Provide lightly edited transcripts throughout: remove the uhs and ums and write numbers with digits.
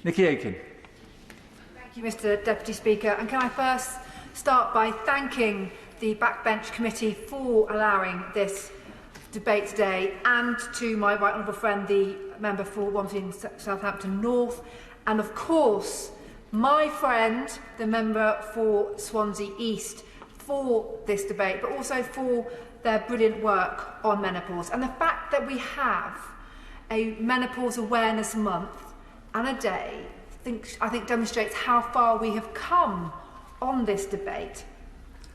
Nickie Aiken. Thank you, Mr Deputy Speaker. And can I first start by thanking the Backbench Committee for allowing this debate today, and to my right honourable friend, the member for Wamsley Southampton North, and of course my friend, the member for Swansea East, for this debate, but also for their brilliant work on menopause. And the fact that we have a Menopause Awareness Month and a day, I think demonstrates how far we have come on this debate.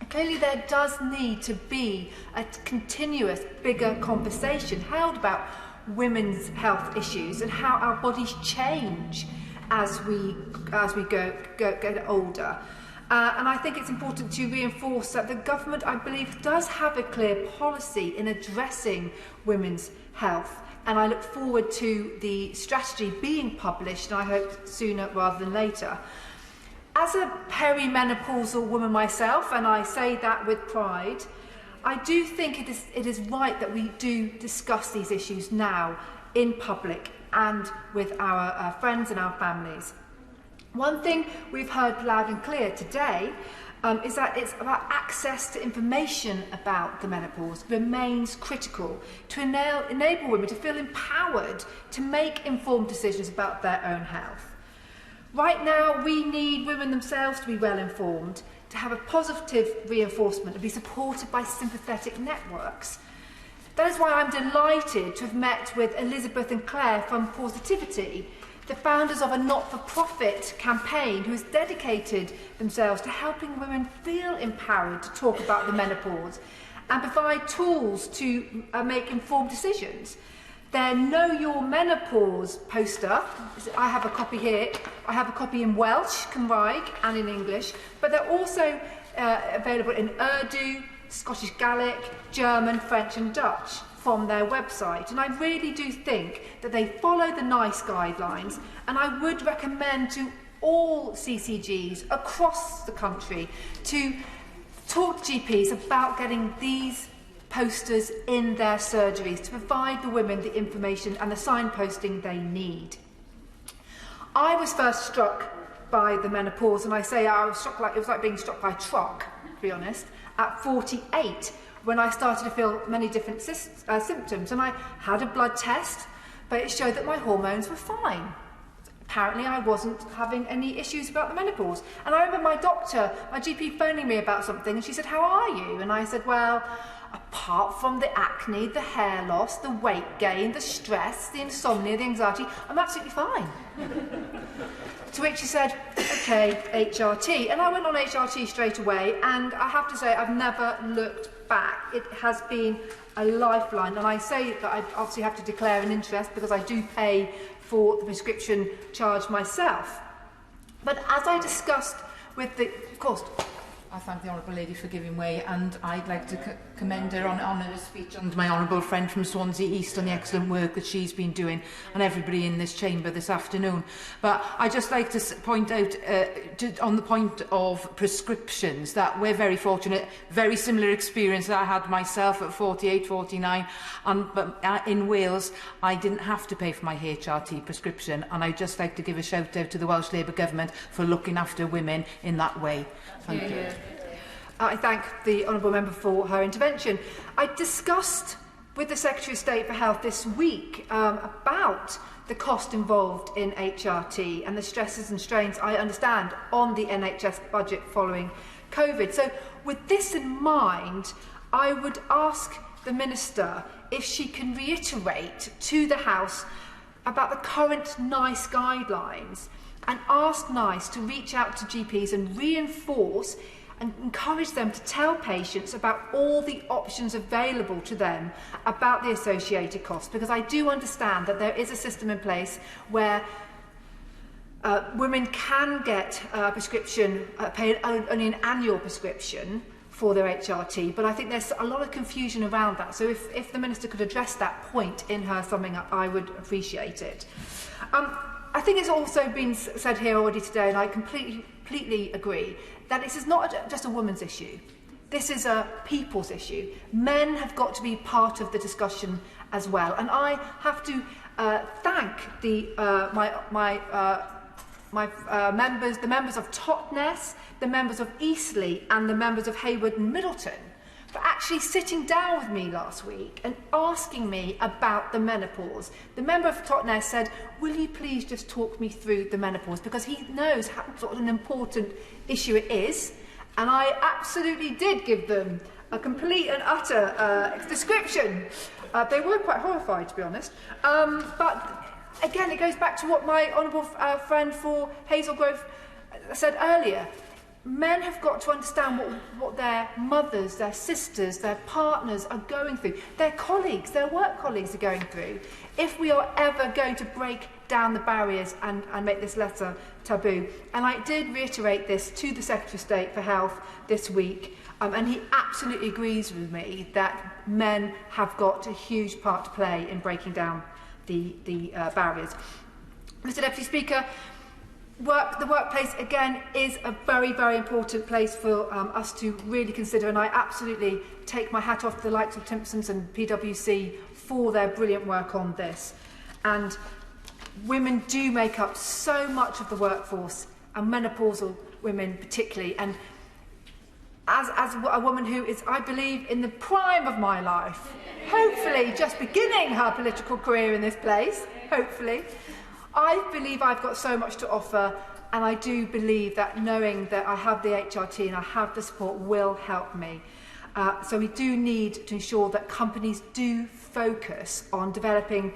Clearly there does need to be a continuous, bigger conversation held about women's health issues and how our bodies change as we get older. And I think it's important to reinforce that the government, I believe, does have a clear policy in addressing women's health. And I look forward to the strategy being published, and I hope sooner rather than later. As a perimenopausal woman myself, and I say that with pride, I do think it is right that we do discuss these issues now in public and with our friends and our families. One thing we've heard loud and clear today is that it's about access to information about the menopause remains critical to enable women to feel empowered to make informed decisions about their own health. Right now, we need women themselves to be well informed, to have a positive reinforcement and be supported by sympathetic networks. That is why I'm delighted to have met with Elizabeth and Claire from Pausitivity, the founders of a not-for-profit campaign who has dedicated themselves to helping women feel empowered to talk about the menopause and provide tools to make informed decisions. Their Know Your Menopause poster, I have a copy here, I have a copy in Welsh, Cymraeg and in English, but they're also available in Urdu, Scottish Gaelic, German, French and Dutch from their website. And I really do think that they follow the NICE guidelines, and I would recommend to all CCGs across the country to talk to GPs about getting these posters in their surgeries to provide the women the information and the signposting they need. I was first struck by the menopause, and I say I was struck like it was like being struck by a truck, to be honest, at 48, when I started to feel many different symptoms. And I had a blood test, but it showed that my hormones were fine. Apparently I wasn't having any issues about the menopause. And I remember my doctor, my GP, phoning me about something, and she said, "How are you?" And I said, "Well, apart from the acne, the hair loss, the weight gain, the stress, the insomnia, the anxiety, I'm absolutely fine." To which she said, "Okay, HRT." And I went on HRT straight away, and I have to say I've never looked back. It has been a lifeline, and I say that I obviously have to declare an interest because I do pay for the prescription charge myself. But as I discussed with the, of course, I thank the Honourable Lady for giving way, and I'd like to commend her on her speech and my Honourable friend from Swansea East on the excellent work that she's been doing, and everybody in this chamber this afternoon. But I'd just like to point out, on the point of prescriptions, that we're very fortunate, very similar experience that I had myself at 48, 49, but in Wales, I didn't have to pay for my HRT prescription, and I'd just like to give a shout out to the Welsh Labour Government for looking after women in that way. Thank you. I thank the Honourable Member for her intervention. I discussed with the Secretary of State for Health this week about the cost involved in HRT and the stresses and strains, I understand, on the NHS budget following COVID. So with this in mind, I would ask the Minister if she can reiterate to the House about the current NICE guidelines and ask NICE to reach out to GPs and reinforce and encourage them to tell patients about all the options available to them about the associated costs, because I do understand that there is a system in place where women can get a prescription, pay only an annual prescription for their HRT, but I think there's a lot of confusion around that. So if the Minister could address that point in her summing up, I would appreciate it. I think it's also been said here already today, and I completely agree, that this is not just a woman's issue. This is a people's issue. Men have got to be part of the discussion as well. And I have to thank my the members of Totnes, the members of Eastleigh and the members of Hayward and Middleton for actually sitting down with me last week and asking me about the menopause. The member of Totnes said, will you please just talk me through the menopause, because he knows how sort of an important issue it is. And I absolutely did give them a complete and utter description. They were quite horrified, to be honest. But again, it goes back to what my honourable friend for Hazelgrove said earlier. Men have got to understand what their mothers, their sisters, their partners are going through, their colleagues, their work colleagues are going through. If we are ever going to break down the barriers and make this letter taboo. And I did reiterate this to the Secretary of State for Health this week, and he absolutely agrees with me that men have got a huge part to play in breaking down the barriers. Mr Deputy Speaker, the workplace, again, is a very, very important place for us to really consider, and I absolutely take my hat off to the likes of Timpsons and PwC for their brilliant work on this. And women do make up so much of the workforce, and menopausal women particularly. And as a woman who is, I believe, in the prime of my life, hopefully just beginning her political career in this place, hopefully, I believe I've got so much to offer, and I do believe that knowing that I have the HRT and I have the support will help me. So we do need to ensure that companies do focus on developing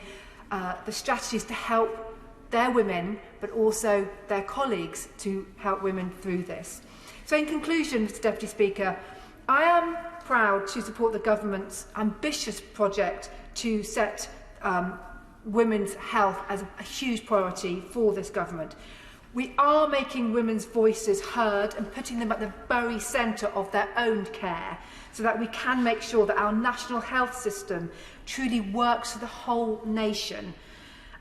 the strategies to help their women, but also their colleagues to help women through this. So in conclusion, Mr Deputy Speaker, I am proud to support the government's ambitious project to set women's health as a huge priority for this government. We are making women's voices heard and putting them at the very centre of their own care, so that we can make sure that our national health system truly works for the whole nation.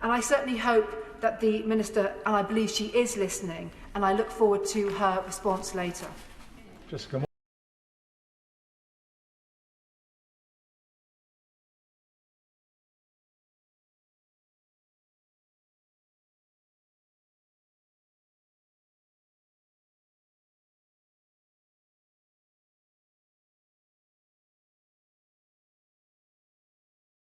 And I certainly hope that the Minister, and I believe she is listening, and I look forward to her response later. Just